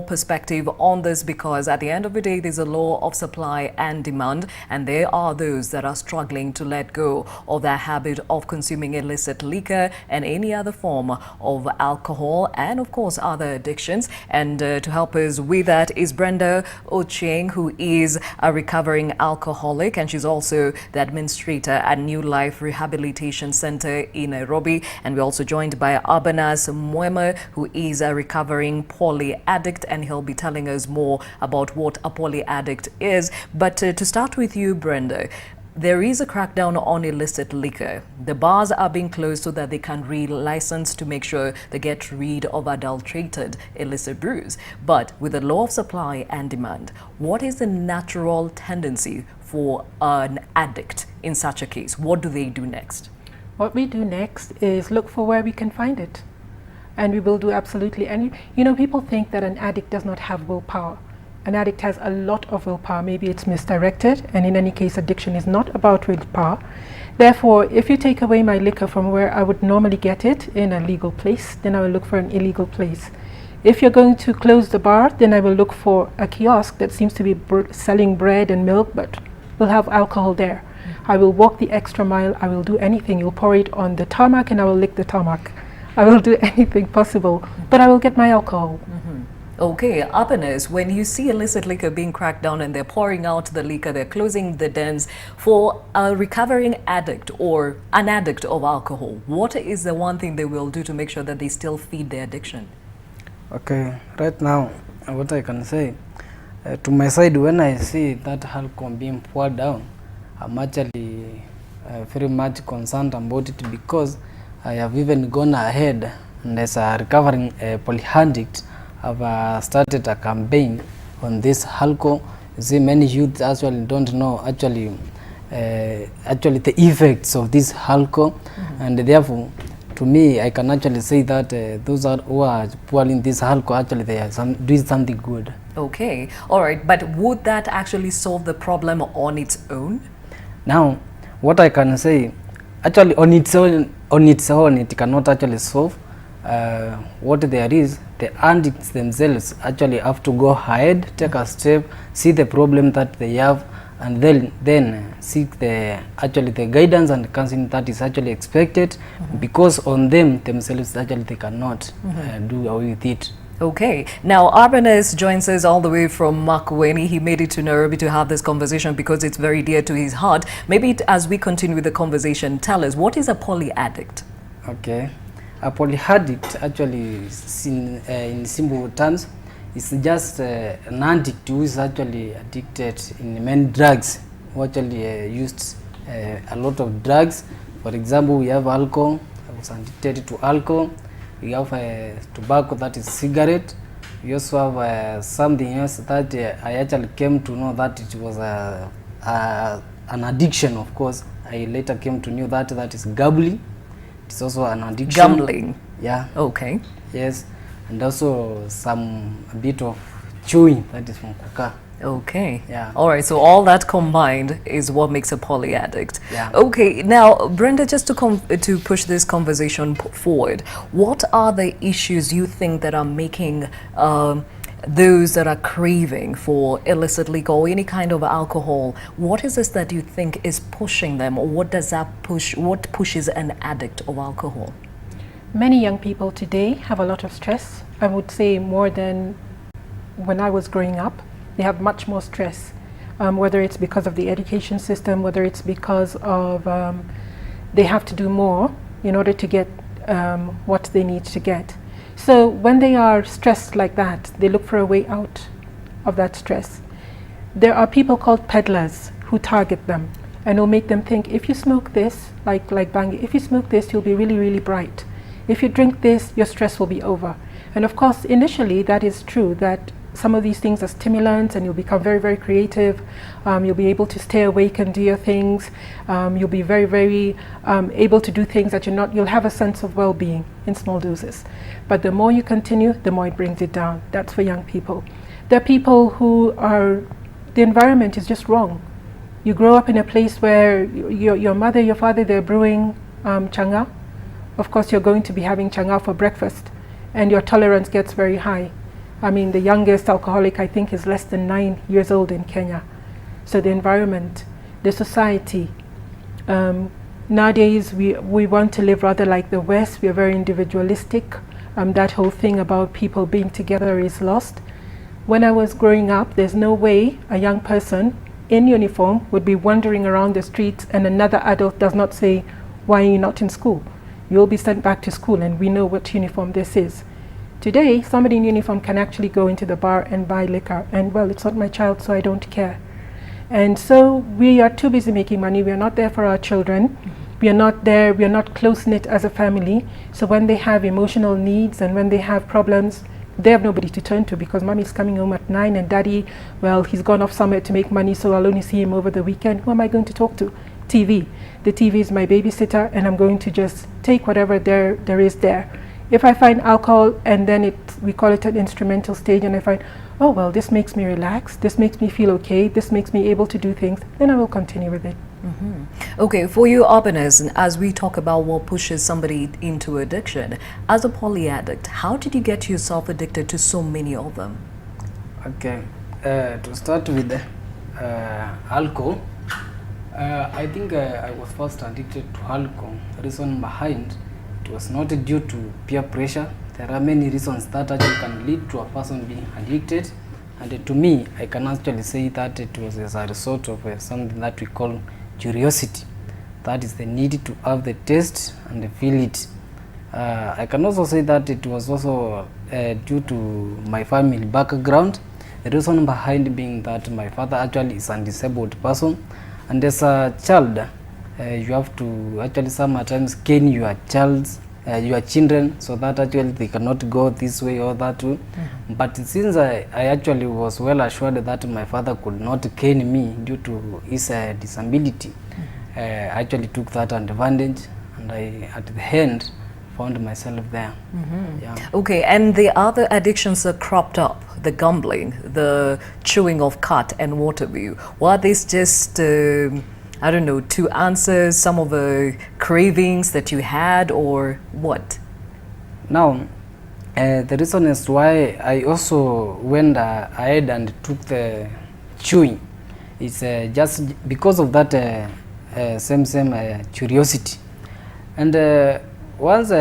perspective on this, because at the end of the day there's a law of supply and demand, and there are those that are struggling to let go of their habit of consuming illicit liquor and any other form of alcohol, and of course other addictions. And to help us with that is Brenda Ochieng, who is a recovering alcoholic, and she's also the administrator at NEWLIFE Rehabilitation Center in Nairobi. And we're also joined by Urbanus Mwema, who is a recovering poly addict, and he'll be telling us more about what a poly addict is. But to start with you, Brenda, there is a crackdown on illicit liquor. The bars are being closed so that they can re-license to make sure they get rid of adulterated illicit brews. But with the law of supply and demand, what is the natural tendency for an addict in such a case? What do they do next? What we do next is look for where we can find it. And we will do absolutely any. You know, people think that an addict does not have willpower. An addict has a lot of willpower. Maybe it's misdirected, and in any case, addiction is not about willpower. Therefore, if you take away my liquor from where I would normally get it in a legal place, then I will look for an illegal place. If you're going to close the bar, then I will look for a kiosk that seems to be selling bread and milk, but will have alcohol there. I will walk the extra mile. I will do anything. You'll pour it on the tarmac, and I will lick the tarmac. I will do anything possible, but I will get my alcohol. Okay, Urbanus, when you see illicit liquor being cracked down and they're pouring out the liquor, they're closing the dens, for a recovering addict or an addict of alcohol, what is the one thing they will do to make sure that they still feed their addiction? Okay, right now, what I can say, to my side, when I see that alcohol being poured down, I'm actually very much concerned about it, because I have even gone ahead, and as a recovering poly addict, I've started a campaign on this alcohol. You see, many youths actually don't know actually the effects of this alcohol, and therefore, to me, I can actually say that those who are pouring this alcohol, actually they are doing something good. Okay, all right, but would that actually solve the problem on its own? Now, what I can say, actually on its own, it cannot actually solve. What there is, the addicts themselves actually have to go ahead, take a step, see the problem that they have, and then seek the guidance and counseling that is actually expected, because on them themselves actually they cannot do away with it. Okay, now Urbanus joins us all the way from Makueni. He made it to Nairobi to have this conversation because it's very dear to his heart. Maybe as we continue with the conversation, tell us, what is a poly addict? Okay, a poly addict actually, in simple terms, is just an addict who is actually addicted in many drugs, who actually used a lot of drugs. For example, we have alcohol. I was addicted to alcohol. We have tobacco, that is cigarette. We also have something else that I actually came to know that it was an addiction. Of course, I later came to know that that is gambling. It's also an addiction. Gambling? Yeah. Okay. Yes, and also a bit of chewing, that is from kuka. Okay. Yeah. All right. So all that combined is what makes a poly addict. Yeah. Okay. Now, Brenda, just to push this conversation forward, what are the issues you think that are making those that are craving for illicit liquor or any kind of alcohol? What is this that you think is pushing them, or what does that push? What pushes an addict of alcohol? Many young people today have a lot of stress. I would say more than when I was growing up. They have much more stress, whether it's because of the education system, whether it's because of they have to do more in order to get what they need to get. So when they are stressed like that, they look for a way out of that stress. There are people called peddlers who target them and will make them think, if you smoke this, like Bangi, if you smoke this, you'll be really, really bright. If you drink this, your stress will be over. And of course, initially, that is true, that some of these things are stimulants, and you'll become very, very creative. You'll be able to stay awake and do your things. You'll be very, very able to do things that you'll have a sense of well-being in small doses. But the more you continue, the more it brings it down. That's for young people. There are people who the environment is just wrong. You grow up in a place where your mother, your father, they're brewing changa. Of course, you're going to be having changa for breakfast, and your tolerance gets very high. I mean, the youngest alcoholic, I think, is less than 9 years old in Kenya. So the environment, the society. Nowadays, we want to live rather like the West. We are very individualistic. That whole thing about people being together is lost. When I was growing up, there's no way a young person in uniform would be wandering around the streets and another adult does not say, "Why are you not in school? You'll be sent back to school," and we know what uniform this is. Today, somebody in uniform can actually go into the bar and buy liquor, and well, it's not my child, so I don't care. And so we are too busy making money. We are not there for our children. We are not there, we are not close-knit as a family. So when they have emotional needs and when they have problems, they have nobody to turn to, because mommy's coming home at 9 and daddy, well, he's gone off somewhere to make money, so I'll only see him over the weekend. Who am I going to talk to? TV. The TV is my babysitter, and I'm going to just take whatever there is there. If I find alcohol and then we call it an instrumental stage, and I find, oh, well, this makes me relax, this makes me feel okay, this makes me able to do things, then I will continue with it. Okay, for you, Urbaners, and as we talk about what pushes somebody into addiction, as a poly addict, how did you get yourself addicted to so many of them? Okay, to start with alcohol, I think I was first addicted to alcohol. The reason behind it was not due to peer pressure. There are many reasons that actually can lead to a person being addicted, and to me, I can actually say that it was as a result of something that we call curiosity. That is the need to have the taste and feel it. I can also say that it was also due to my family background. The reason behind being that my father actually is a disabled person, and as a child, you have to actually sometimes cane your children, so that actually they cannot go this way or that way. But since I actually was well assured that my father could not cane me due to his disability, I actually took that advantage, and I at the end found myself there. Yeah. Okay, and the other addictions that cropped up, the gambling, the chewing of cut and water view, were these just I don't know, to answer some of the cravings that you had, or what? Now, the reason is why I also went ahead and took the chewing. It's just because of that same curiosity. And once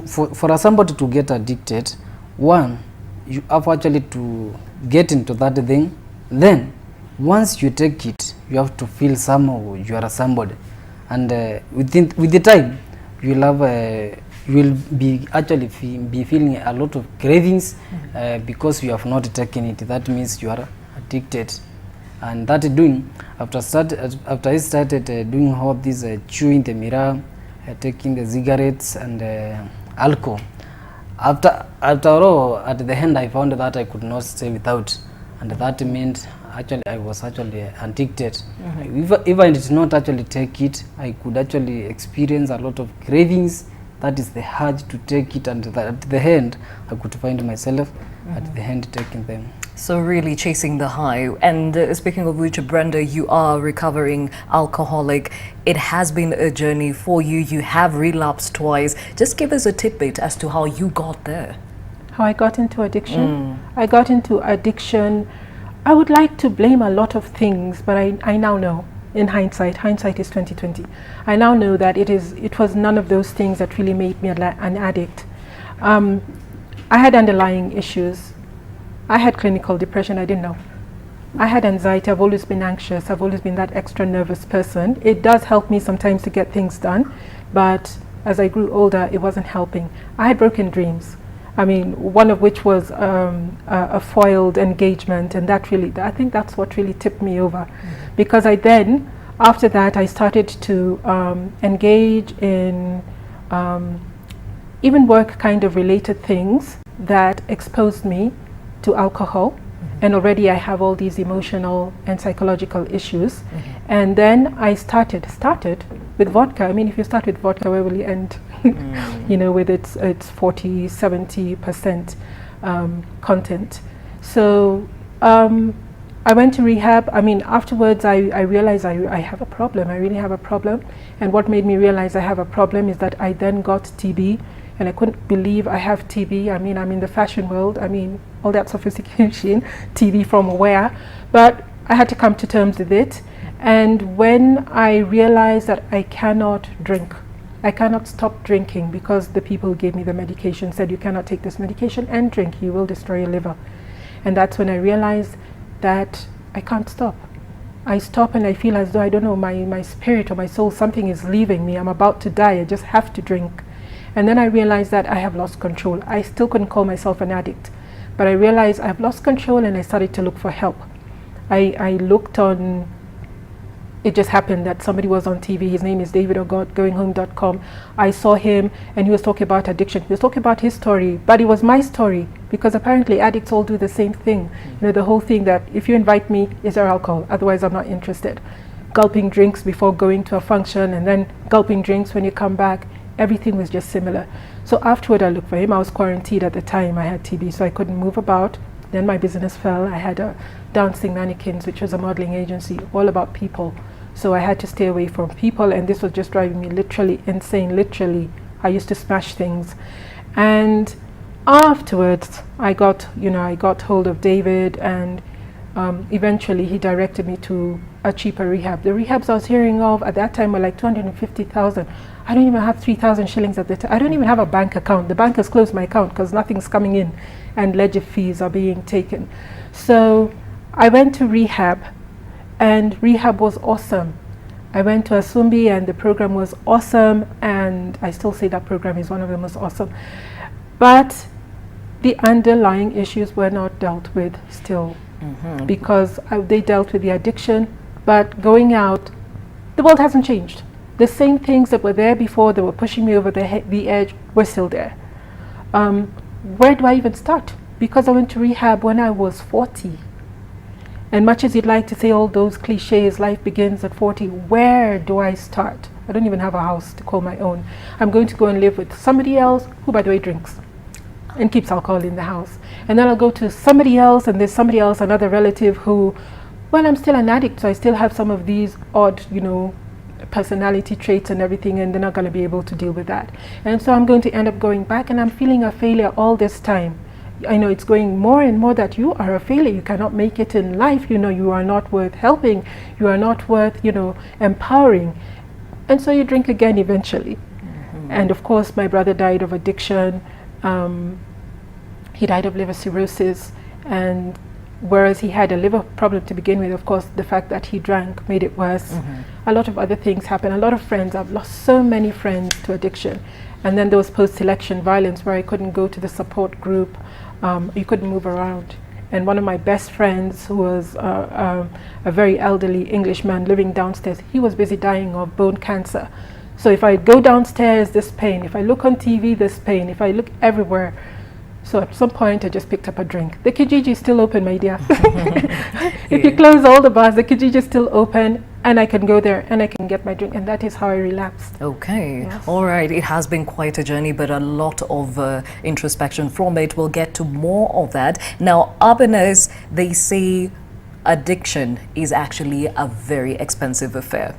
for somebody to get addicted, one, you have actually to get into that thing. Then, once you take it, you have to feel somehow you are somebody, and with the time you will be actually be feeling a lot of cravings because you have not taken it. That means you are addicted, and that doing after I started doing all this chewing the mirror, taking the cigarettes and alcohol. After all, at the end I found that I could not stay without, and that meant actually I was actually addicted. If I did not actually take it, I could actually experience a lot of cravings. That is the urge to take it, and at the end I could find myself at the end taking them. So really chasing the high. And speaking of which, Brenda, you are recovering alcoholic. It has been a journey for you. You have relapsed twice. Just give us a tidbit as to how you got there. How I got into addiction? I got into addiction. I would like to blame a lot of things, but I now know, in hindsight is 2020. I now know that it was none of those things that really made me an addict. I had underlying issues. I had clinical depression, I didn't know. I had anxiety, I've always been anxious, I've always been that extra nervous person. It does help me sometimes to get things done, but as I grew older, it wasn't helping. I had broken dreams. I mean, one of which was a foiled engagement, and that really, I think that's what really tipped me over. Because after that, I started to engage in even work kind of related things that exposed me to alcohol, and already I have all these emotional and psychological issues. And then I started with vodka. I mean, if you start with vodka, where will you end? You know, with its 40-70% content. So I went to rehab. I mean, afterwards I realized I have a problem. I really have a problem. And what made me realize I have a problem is that I then got TB and I couldn't believe I have TB. I mean, I'm in the fashion world. I mean, all that sophistication, TB from where? But I had to come to terms with it. And when I realized that I cannot drink, I cannot stop drinking because the people who gave me the medication said, you cannot take this medication and drink, you will destroy your liver. And that's when I realized that I can't stop. I stop and I feel as though, I don't know, my spirit or my soul, something is leaving me. I'm about to die. I just have to drink. And then I realized that I have lost control. I still couldn't call myself an addict, but I realized I've lost control, and I started to look for help. I looked on, it just happened that somebody was on TV. His name is David Ogot, goinghome.com. I saw him and he was talking about addiction. He was talking about his story, but it was my story, because apparently addicts all do the same thing. You know, the whole thing that if you invite me, is there alcohol? Otherwise, I'm not interested. Gulping drinks before going to a function, and then gulping drinks when you come back. Everything was just similar. So afterward, I looked for him. I was quarantined at the time. I had TB, so I couldn't move about. Then my business fell. I had a Dancing Mannequins, which was a modeling agency, all about people. So I had to stay away from people, and this was just driving me literally insane. Literally, I used to smash things. And afterwards, I got hold of David, and eventually he directed me to a cheaper rehab. The rehabs I was hearing of at that time were like 250,000. I don't even have 3,000 shillings at the time. I don't even have a bank account. The bank has closed my account because nothing's coming in, and ledger fees are being taken. So I went to rehab, and rehab was awesome. I went to Asumbi, and the program was awesome, and I still say that program is one of the most awesome. But the underlying issues were not dealt with still, because they dealt with the addiction, but going out, the world hasn't changed. The same things that were there before, that were pushing me over the edge, were still there. Where do I even start? Because I went to rehab when I was 40. And much as you'd like to say all those cliches, life begins at 40, where do I start? I don't even have a house to call my own. I'm going to go and live with somebody else who, by the way, drinks and keeps alcohol in the house. And then I'll go to somebody else, and there's somebody else, another relative who, well, I'm still an addict, so I still have some of these odd, personality traits and everything, and they're not going to be able to deal with that. And so I'm going to end up going back, and I'm feeling a failure all this time. I know it's going more and more that you are a failure. You cannot make it in life. You are not worth helping. You are not worth, empowering. And so you drink again eventually. And of course, my brother died of addiction. He died of liver cirrhosis. And whereas he had a liver problem to begin with, of course, the fact that he drank made it worse. A lot of other things happened. A lot of friends. I've lost so many friends to addiction. And then there was post-selection violence, where I couldn't go to the support group. You couldn't move around. And one of my best friends, who was a very elderly Englishman living downstairs, he was busy dying of bone cancer. So if I go downstairs, this pain. If I look on TV, this pain. If I look everywhere. So at some point, I just picked up a drink. The Kijiji is still open, my dear. If you close all the bars, the Kijiji is still open, and I can go there and I can get my drink. And that is how I relapsed. Okay. Yes. All right. It has been quite a journey, but a lot of introspection from it. We'll get to more of that. Now, urbaners, they say addiction is actually a very expensive affair.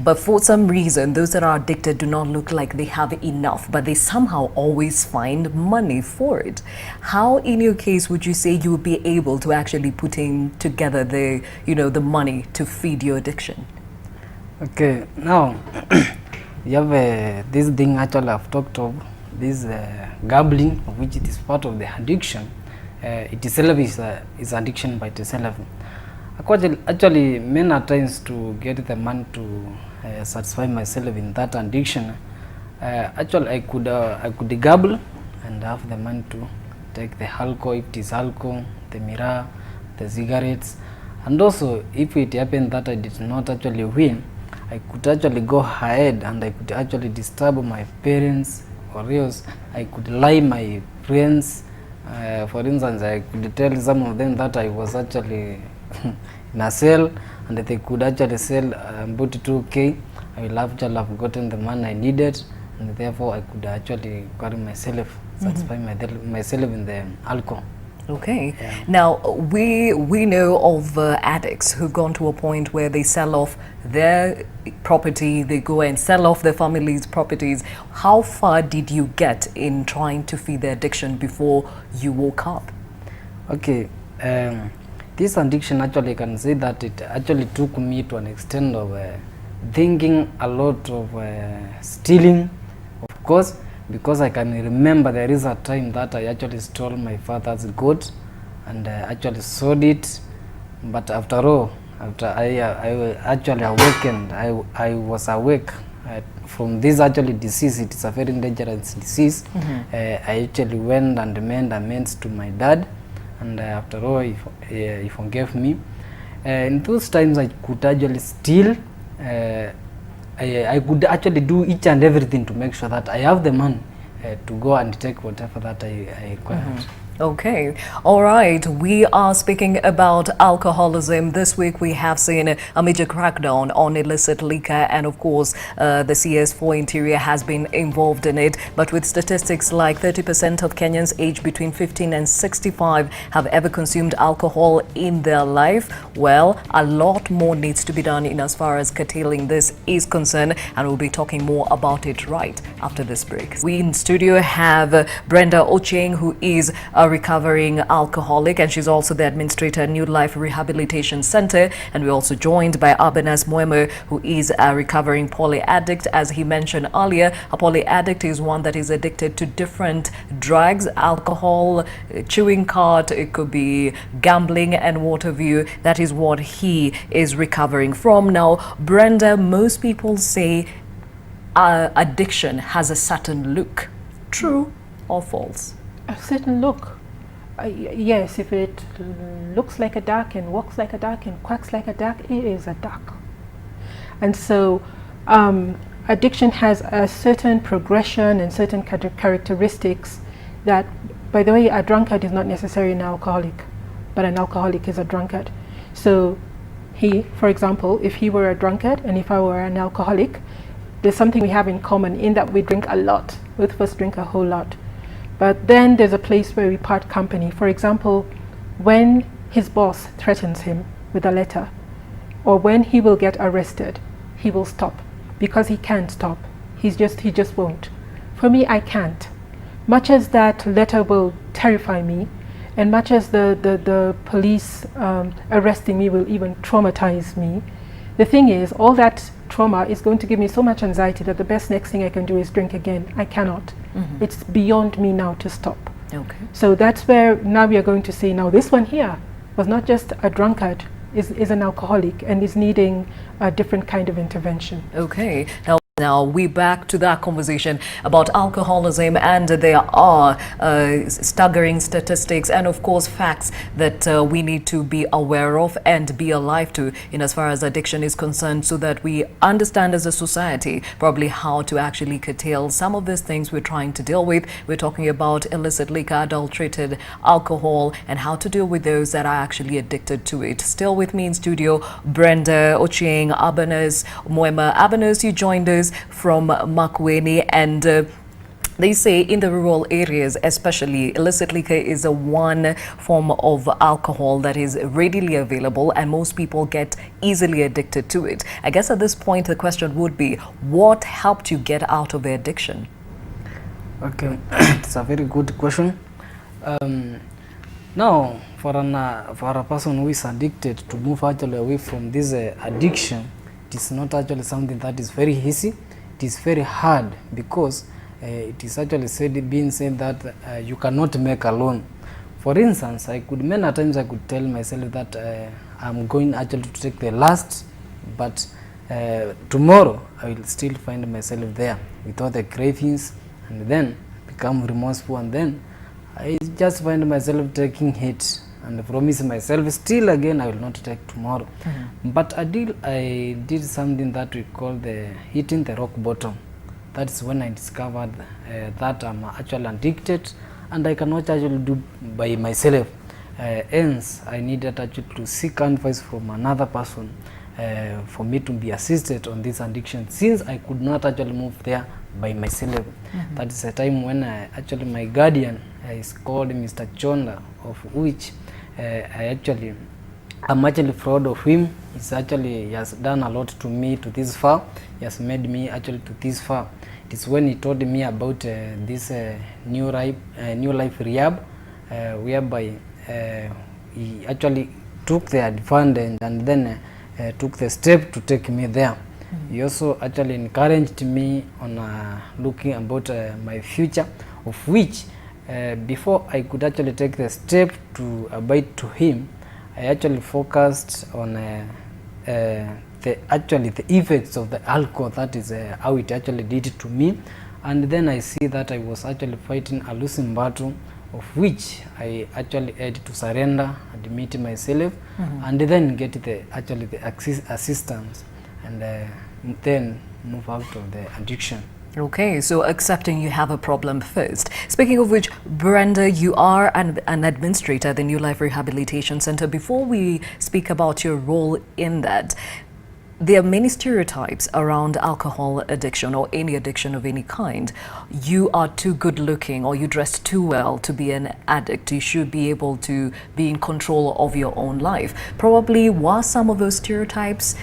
But for some reason, those that are addicted do not look like they have enough, but they somehow always find money for it. How, in your case, would you say you would be able to actually put in together the money to feed your addiction? Okay, now you have this thing actually I've talked of, this gambling, of which it is part of the addiction. It itself is addiction by itself. Actually, many times to get the money to satisfy myself in that addiction, actually I could gamble and have the money to take the alcohol, if it is alcohol, the mirror, the cigarettes, and also if it happened that I did not actually win, I could actually go ahead and I could actually disturb my parents, or else I could lie my friends. For instance, I could tell some of them that I was actually in a sale, and they could actually sell about 2K. I will actually have gotten the money I needed, and therefore I could actually carry myself, satisfy myself in the alcohol. Okay. Yeah. Now, we know of addicts who've gone to a point where they sell off their property, they go and sell off their family's properties. How far did you get in trying to feed the addiction before you woke up? Okay. This addiction, actually, I can say that it actually took me to an extent of thinking a lot of stealing, of course, because I can remember there is a time that I actually stole my father's goat and actually sold it. But after all, after I actually awakened, I was awake from this actually disease. It's a very dangerous disease. I actually went and made amends to my dad, and after all, he forgave me. In those times, I could actually steal. I could actually do each and everything to make sure that I have the money to go and take whatever that I required. Okay, all right. We are speaking about alcoholism. This week we have seen a major crackdown on illicit liquor, and of course the CS4 Interior has been involved in it. But with statistics like 30% of Kenyans aged between 15 and 65 have ever consumed alcohol in their life, well, a lot more needs to be done in as far as curtailing this is concerned, and we'll be talking more about it right after this break. We in studio have Brenda Ochieng, who is a recovering alcoholic, and she's also the administrator at NEWLIFE Rehabilitation Center. And we're also joined by Abanas Mweme, who is a recovering poly-addict. As he mentioned earlier, a poly-addict is one that is addicted to different drugs, alcohol, chewing cart, it could be gambling and what have you. That is what he is recovering from. Now, Brenda, most people say addiction has a certain look. True or false? A certain look. Yes, if it looks like a duck and walks like a duck and quacks like a duck, it is a duck. And so addiction has a certain progression and certain characteristics that, by the way, a drunkard is not necessarily an alcoholic, but an alcoholic is a drunkard. So he, for example, if he were a drunkard and if I were an alcoholic, there's something we have in common in that we drink a lot. Both of us drink a whole lot. But then there's a place where we part company. For example, when his boss threatens him with a letter, or when he will get arrested, he will stop because he can't stop. He just won't. For me, I can't. Much as that letter will terrify me, and much as the police arresting me will even traumatize me, the thing is, all that trauma is going to give me so much anxiety that the best next thing I can do is drink again. I cannot. It's beyond me now to stop. Okay. So that's where now we are going to say, now this one here was not just a drunkard, is an alcoholic and is needing a different kind of intervention. Okay. Now we back to that conversation about alcoholism, and there are staggering statistics and of course facts that we need to be aware of and be alive to in as far as addiction is concerned, so that we understand as a society probably how to actually curtail some of these things we're trying to deal with. We're talking about illicit liquor, adulterated alcohol, and how to deal with those that are actually addicted to it. Still with me in studio, Brenda Ochieng, Abanas Mweme. Abanas, you joined us from Makueni, and they say in the rural areas especially, illicit liquor is a one form of alcohol that is readily available and most people get easily addicted to it. I guess at this point the question would be, what helped you get out of the addiction? Okay, it's a very good question. Now, for a person who is addicted, to move actually away from this addiction, it is not actually something that is very easy. It is very hard because it is actually being said that you cannot make alone. For instance, many times I could tell myself that I'm going actually to take the last, but tomorrow I will still find myself there with all the cravings, and then become remorseful, and then I just find myself taking it and promise myself still again I will not take tomorrow. But I did something that we call the hitting the rock bottom. That's when I discovered that I'm actually addicted and I cannot actually do by myself. Hence, I needed actually to seek advice from another person for me to be assisted on this addiction, since I could not actually move there by myself. That is a time when actually my guardian is called Mr. Chonda, of which I'm actually proud of him. He has done a lot to me to this far. He has made me actually to this far. It is when he told me about this NEWLIFE REHAB, whereby he actually took the advantage and then took the step to take me there. He also actually encouraged me on looking about my future, of which before I could actually take the step to abide to him, I actually focused on the effects of the alcohol. That is how it actually did it to me. And then I see that I was actually fighting a losing battle, of which I actually had to surrender, admit myself, and then get the assistance, and then move out of the addiction. Okay, so accepting you have a problem first. Speaking of which, Brenda, you are an administrator at the NEWLIFE Rehabilitation Center. Before we speak about your role in that, there are many stereotypes around alcohol addiction or any addiction of any kind. You are too good looking, or you dress too well to be an addict. You should be able to be in control of your own life. Probably were some of those stereotypes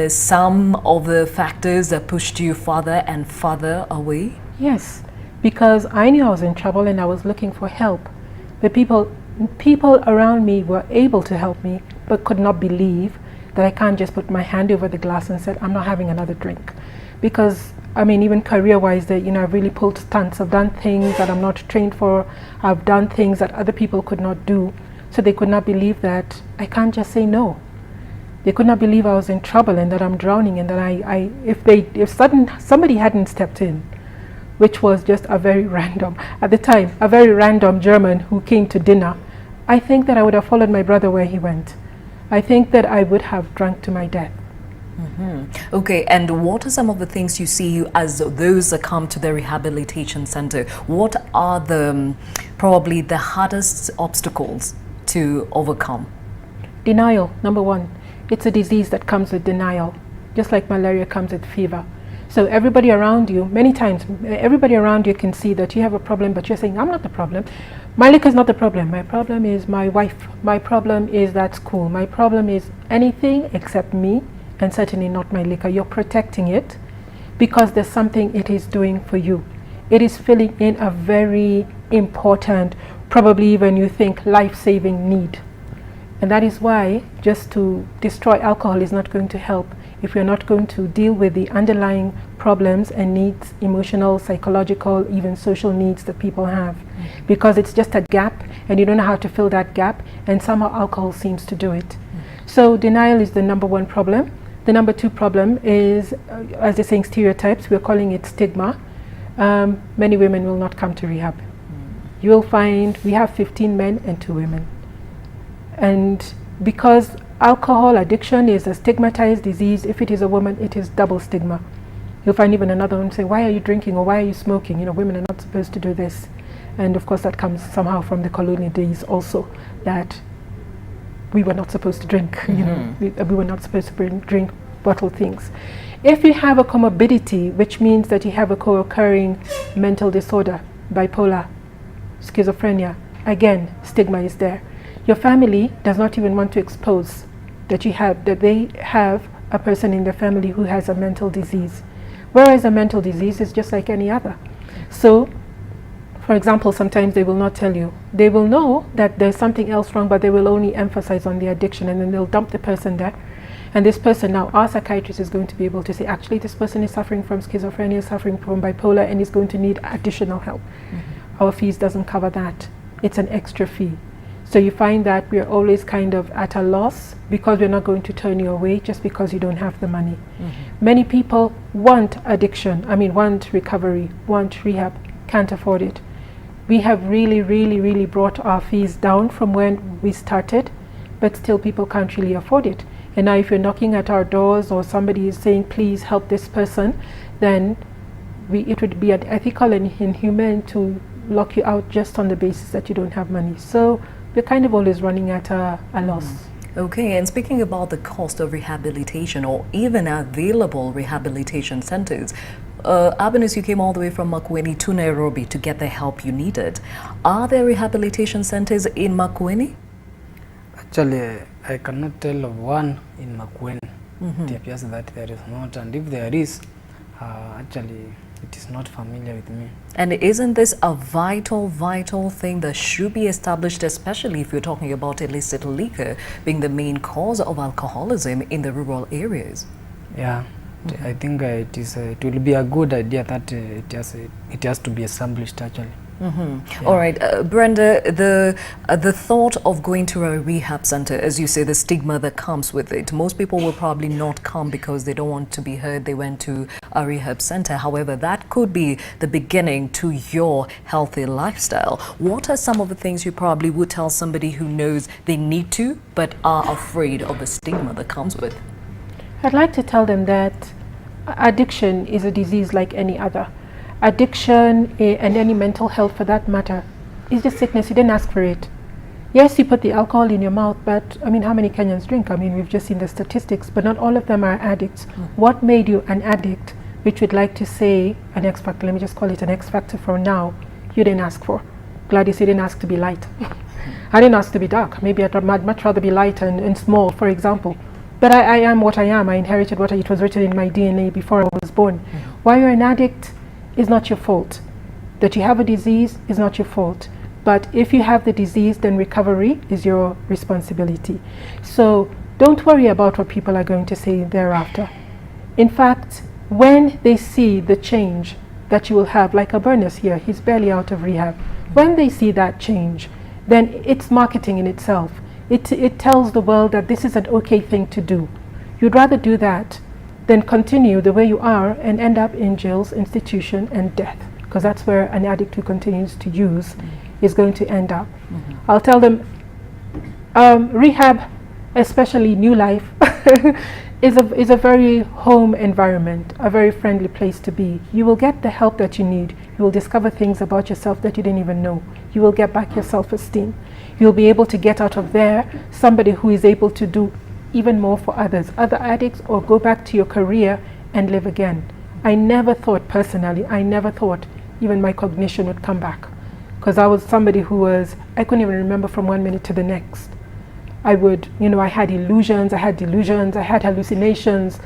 some of the factors that pushed you farther and farther away? Yes, because I knew I was in trouble and I was looking for help. But people around me were able to help me, but could not believe that I can't just put my hand over the glass and said, I'm not having another drink. Because, I mean, even career-wise, I've really pulled stunts. I've done things that I'm not trained for. I've done things that other people could not do. So they could not believe that I can't just say no. They could not believe I was in trouble and that I'm drowning, and that if somebody hadn't stepped in, which was just a very random German who came to dinner, I think that I would have followed my brother where he went. I think that I would have drunk to my death. Okay, and what are some of the things you see as those that come to the rehabilitation center? What are probably the hardest obstacles to overcome? Denial, number one. It's a disease that comes with denial, just like malaria comes with fever. So everybody around you, many times, everybody around you can see that you have a problem, but you're saying, I'm not the problem. My liquor is not the problem. My problem is my wife. My problem is that school. My problem is anything except me, and certainly not my liquor. You're protecting it because there's something it is doing for you. It is filling in a very important, probably even you think, life-saving need. And that is why just to destroy alcohol is not going to help if you're not going to deal with the underlying problems and needs, emotional, psychological, even social needs that people have. Because it's just a gap and you don't know how to fill that gap, and somehow alcohol seems to do it. So denial is the number one problem. The number two problem is, as they're saying, stereotypes. We're calling it stigma. Many women will not come to rehab. You will find we have 15 men and 2 women. And because alcohol addiction is a stigmatized disease, if it is a woman, it is double stigma. You'll find even another one say, why are you drinking, or why are you smoking? Women are not supposed to do this. And of course that comes somehow from the colonial days also, that we were not supposed to drink, we were not supposed to drink bottled things. If you have a comorbidity, which means that you have a co-occurring mental disorder, bipolar, schizophrenia, again, stigma is there. Your family does not even want to expose that they have a person in their family who has a mental disease. Whereas a mental disease is just like any other. So, for example, sometimes they will not tell you. They will know that there's something else wrong, but they will only emphasize on the addiction, and then they'll dump the person there. And this person now, our psychiatrist is going to be able to say, actually, this person is suffering from schizophrenia, suffering from bipolar, and is going to need additional help. Our fees doesn't cover that. It's an extra fee. So you find that we're always kind of at a loss because we're not going to turn you away just because you don't have the money. Many people want want recovery, want rehab, can't afford it. We have really brought our fees down from when we started, but still people can't really afford it. And now if you're knocking at our doors or somebody is saying, please help this person, then it would be unethical and inhumane to lock you out just on the basis that you don't have money. So we're kind of always running at a loss. Okay, and speaking about the cost of rehabilitation or even available rehabilitation centers, Abinus, you came all the way from Makueni to Nairobi to get the help you needed. Are there rehabilitation centers in Makueni? Actually, I cannot tell of one in Makueni. It appears that there is not, and if there is, actually, it is not familiar with me. And isn't this a vital thing that should be established, especially if you're talking about illicit liquor being the main cause of alcoholism in the rural areas? Yeah, I think it will be a good idea that it has to be established actually. Yeah. All right, Brenda, the thought of going to a rehab center, as you say, the stigma that comes with it, most people will probably not come because they don't want to be heard. They went to a rehab center. However, that could be the beginning to your healthy lifestyle. What are some of the things you probably would tell somebody who knows they need to but are afraid of the stigma that comes with? I'd like to tell them that addiction is a disease like any other. Addiction and any mental health for that matter is just sickness. You didn't ask for it. Yes, you put the alcohol in your mouth, but I mean, how many Kenyans drink? I mean, we've just seen the statistics, but not all of them are addicts. What made you an addict, which we'd like to say an X factor, let me just call it an X factor for now, you didn't ask for. Gladys, you didn't ask to be light. I didn't ask to be dark. Maybe I'd much rather be light and small, for example. But I am what I am. I inherited what it was written in my DNA before I was born. Why you're an addict is not your fault. That you have a disease is not your fault. But if you have the disease, then recovery is your responsibility. So don't worry about what people are going to say thereafter. In fact, when they see the change that you will have, like Abernus here, he's barely out of rehab. When they see that change, then it's marketing in itself. It tells the world that this is an okay thing to do. You'd rather do that than continue the way you are and end up in jails, institution, and death, because that's where an addict who continues to use is going to end up. I'll tell them rehab, especially New Life, is a very home environment, a very friendly place to be. You will get the help that you need. You will discover things about yourself that you didn't even know. You will get back your self-esteem. You'll be able to get out of there somebody who is able to do even more for others, other addicts, or go back to your career and live again. I never thought personally, I never thought even my cognition would come back, because I was somebody who was, I couldn't even remember from one minute to the next. I would, I had illusions, I had delusions, I had hallucinations.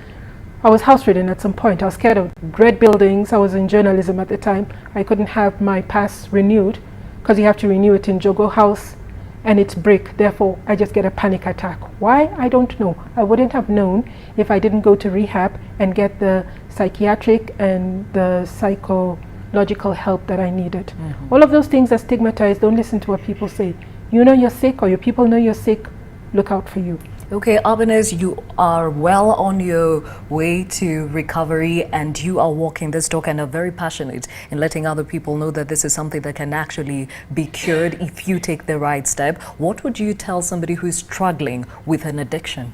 I was house-ridden at some point. I was scared of red buildings. I was in journalism at the time. I couldn't have my pass renewed because you have to renew it in Jogo House, and it's brick. Therefore, I just get a panic attack. Why? I don't know. I wouldn't have known if I didn't go to rehab and get the psychiatric and the psychological help that I needed. All of those things are stigmatized. Don't listen to what people say. You know you're sick, or your people know you're sick. Look out for you. Okay, Abinus, you are well on your way to recovery, and you are walking this talk and are very passionate in letting other people know that this is something that can actually be cured if you take the right step. What would you tell somebody who is struggling with an addiction?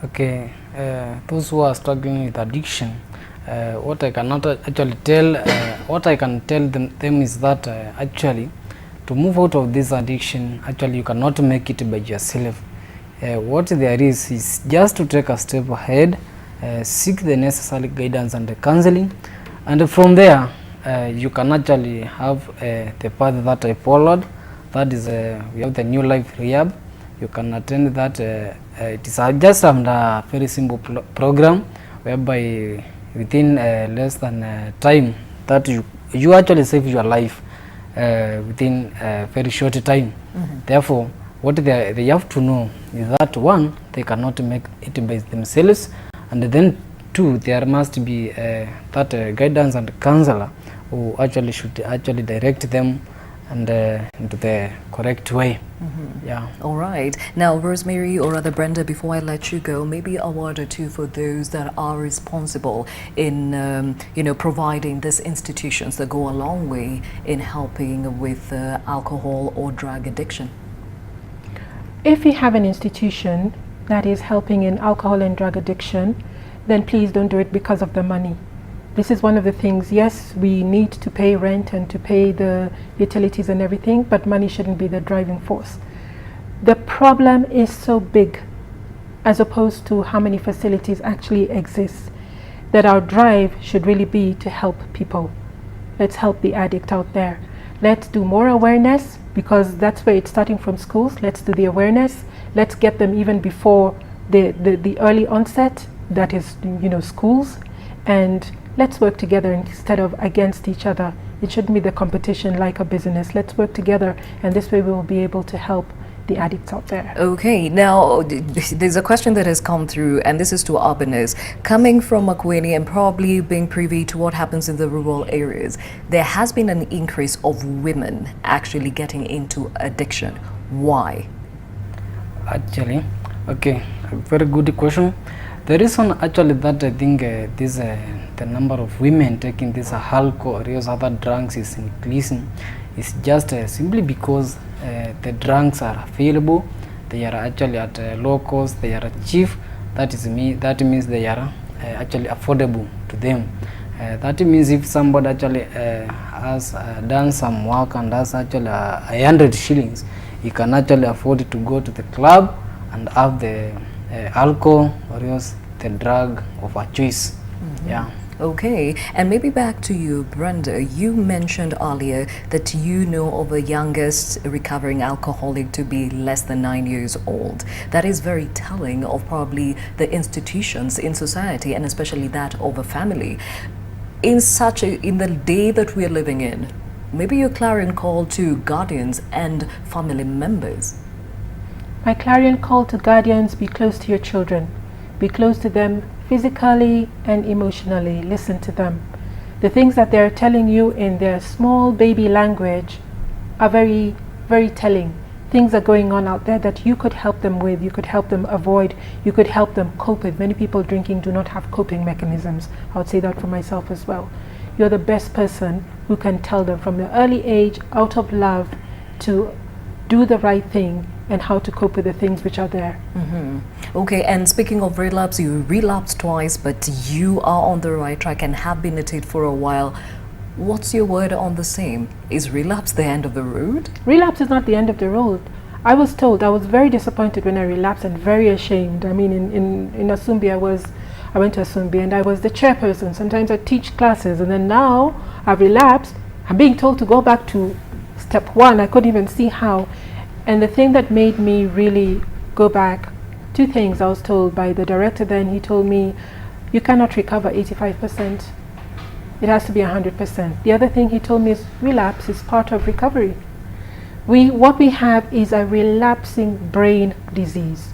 Okay, those who are struggling with addiction, what I cannot actually tell, what I can tell them is that actually to move out of this addiction, actually you cannot make it by yourself. What there is just to take a step ahead, seek the necessary guidance and the counseling, and from there you can actually have the path that I followed. That is, we have the New Life Rehab. You can attend that. It is just a very simple program whereby within less than time that you actually save your life within a very short time. Therefore, what they have to know is that, one, they cannot make it by themselves, and then two, there must be that guidance and counselor who actually should actually direct them and into the correct way. Yeah. All right. Now, Rosemary, or rather Brenda, before I let you go, maybe a word or two for those that are responsible in, providing these institutions that go a long way in helping with alcohol or drug addiction. If you have an institution that is helping in alcohol and drug addiction, then please don't do it because of the money. This is one of the things, yes, we need to pay rent and to pay the utilities and everything, but money shouldn't be the driving force. The problem is so big as opposed to how many facilities actually exist. that our drive should really be to help people. Let's help the addict out there. Let's do more awareness, because that's where it's starting from schools. Let's do the awareness. Let's get them even before the early onset, that is, schools. And let's work together instead of against each other. It shouldn't be the competition like a business. Let's work together, and this way we will be able to help the addicts out there. Okay, now there's a question that has come through, and this is to urbanists. Coming from Makueni and probably being privy to what happens in the rural areas, there has been an increase of women actually getting into addiction. Why? Actually, okay, a very good question. The reason actually that I think the number of women taking this alcohol or other drugs is increasing is just simply because the drugs are available. They are actually at low cost. They are cheap. That means they are actually affordable to them. That means if somebody actually has done some work and has actually 100 shillings, he can actually afford to go to the club and have the alcohol or else the drug of a choice. Yeah. Okay, and maybe back to you, Brenda. You mentioned earlier that you know of the youngest recovering alcoholic to be less than 9 years old. That is very telling of probably the institutions in society, and especially that of a family. In the day that we are living in, maybe your clarion call to guardians and family members. My clarion call to guardians: be close to your children. Be close to them physically and emotionally. Listen to them. The things that they're telling you in their small baby language are very, very telling. Things are going on out there that you could help them with, you could help them avoid, you could help them cope with. Many people drinking do not have coping mechanisms. I would say that for myself as well. You're the best person who can tell them from an early age, out of love, to do the right thing and how to cope with the things which are there. Okay, and speaking of relapse, you relapsed twice, but you are on the right track and have been at it for a while. What's your word on the same? Is relapse the end of the road? Relapse is not the end of the road. I was told, I was very disappointed when I relapsed and very ashamed. I mean, in Asumbi, I went to Asumbi and I was the chairperson. Sometimes I teach classes, and then now I've relapsed. I'm being told to go back to step one. I couldn't even see how. And the thing that made me really go back, two things I was told by the director then. He told me, you cannot recover 85%. It has to be 100%. The other thing he told me is relapse is part of recovery. What we have is a relapsing brain disease.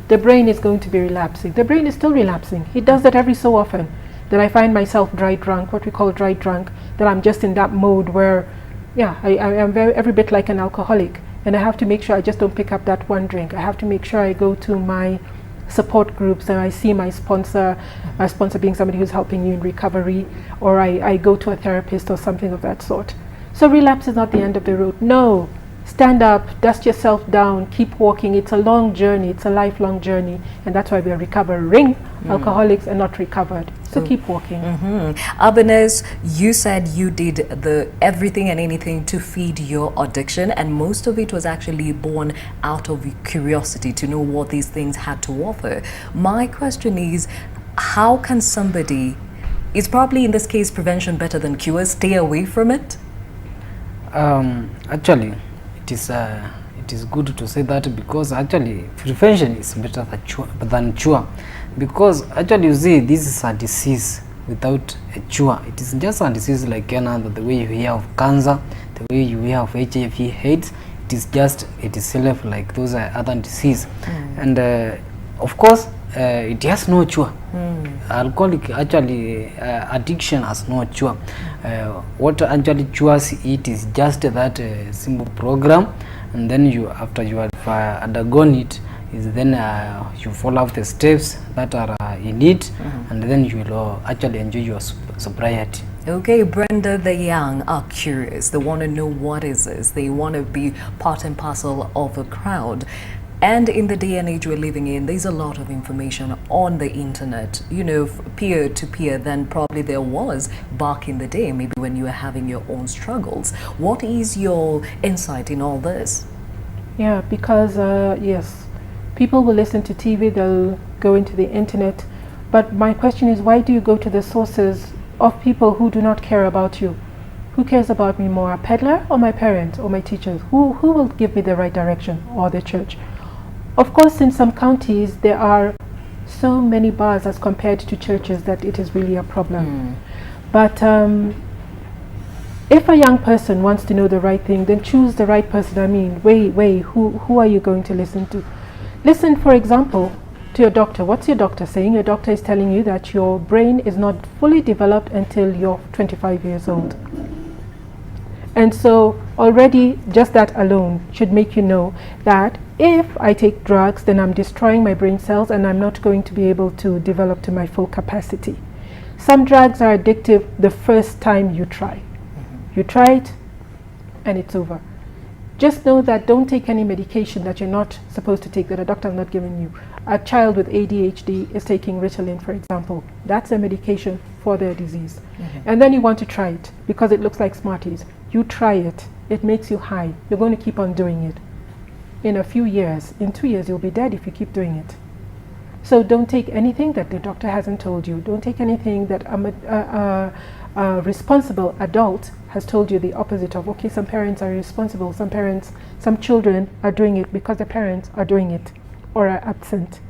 The brain is going to be relapsing. The brain is still relapsing. It does that every so often, that I find myself dry drunk, what we call dry drunk, that I'm just in that mode where, yeah, I am every bit like an alcoholic. And I have to make sure I just don't pick up that one drink. I have to make sure I go to my support groups and I see my sponsor being somebody who's helping you in recovery, or I go to a therapist or something of that sort. So relapse is not the end of the road. No. Stand up, dust yourself down, keep walking. It's a long journey. It's a lifelong journey. And that's why we are recovering alcoholics and not recovered. So keep walking. Abanez, you said you did the everything and anything to feed your addiction, and most of it was actually born out of curiosity to know what these things had to offer. My question is, how can somebody, is probably in this case prevention better than cure, stay away from it? Actually, it is good to say that, because actually prevention is better than cure, because actually you see, this is a disease without a cure. It is just a disease like any other. The way you hear of cancer, the way you hear of HIV/AIDS, it is self like those other disease. And of course it has no cure. Alcoholic actually addiction has no cure. What actually cures it is just that simple program, and then after you have undergone it, is then you follow up the steps that are in it, and then you will actually enjoy your sobriety. Okay, Brenda, the young are curious. They want to know what is this. They want to be part and parcel of a crowd. And in the day and age we're living in, there's a lot of information on the internet, you know, peer to peer, than probably there was back in the day, maybe when you were having your own struggles. What is your insight in all this? Yeah, because yes, people will listen to TV, they'll go into the internet, But my question is, why do you go to the sources of people who do not care about you? Who cares about me more, a peddler or my parents or my teachers? Who will give me the right direction, or the church? Of course, in some counties, there are so many bars as compared to churches that it is really a problem. But if a young person wants to know the right thing, then choose the right person. I mean, who are you going to listen to? Listen, for example, to your doctor. What's your doctor saying? Your doctor is telling you that your brain is not fully developed until you're 25 years old. And so already just that alone should make you know that if I take drugs, then I'm destroying my brain cells and I'm not going to be able to develop to my full capacity. Some drugs are addictive the first time you try. You try it and it's over. Just know that don't take any medication that you're not supposed to take, that a doctor has not given you. A child with ADHD is taking Ritalin, for example. That's a medication for their disease. And then you want to try it because it looks like Smarties. You try it. It makes you high. You're going to keep on doing it. In a few years, in 2 years, you'll be dead if you keep doing it. So don't take anything that the doctor hasn't told you. Don't take anything that a responsible adult has told you the opposite of. Okay, some parents are responsible. Some children are doing it because the parents are doing it or are absent.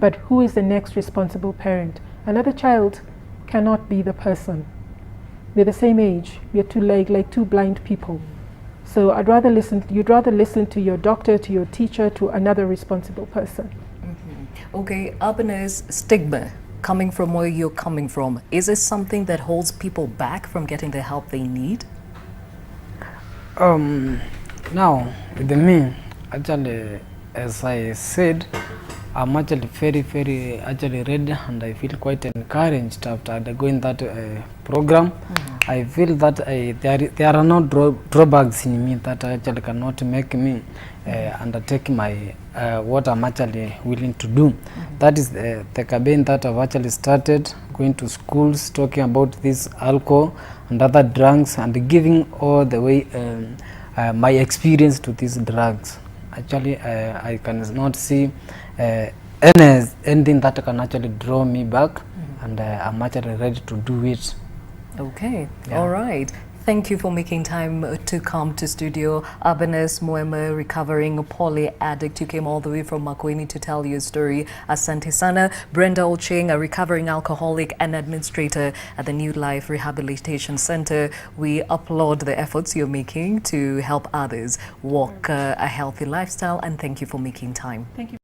But who is the next responsible parent? Another child cannot be the person. We're the same age. We're two like two blind people. So you'd rather listen to your doctor, to your teacher, to another responsible person. Okay, urbanist stigma coming from where you're coming from, is it something that holds people back from getting the help they need? Now, with me, actually, as I said, I'm actually very actually ready, and I feel quite encouraged after undergoing that program. I feel that there are no drawbacks in me that actually cannot make me undertake my what I'm actually willing to do. That is the campaign that I've actually started, going to schools, talking about this alcohol and other drugs, and giving all the way my experience to these drugs. Actually, I cannot see anything that can actually draw me back, and I'm actually ready to do it. Okay, all right. Thank you for making time to come to studio. Urbanist Moema, recovering poly addict. You came all the way from Makueni to tell your story. Asante Sana. Brenda Ocheng, a recovering alcoholic and administrator at the New Life Rehabilitation Center. We applaud the efforts you're making to help others walk a healthy lifestyle, and thank you for making time. Thank you.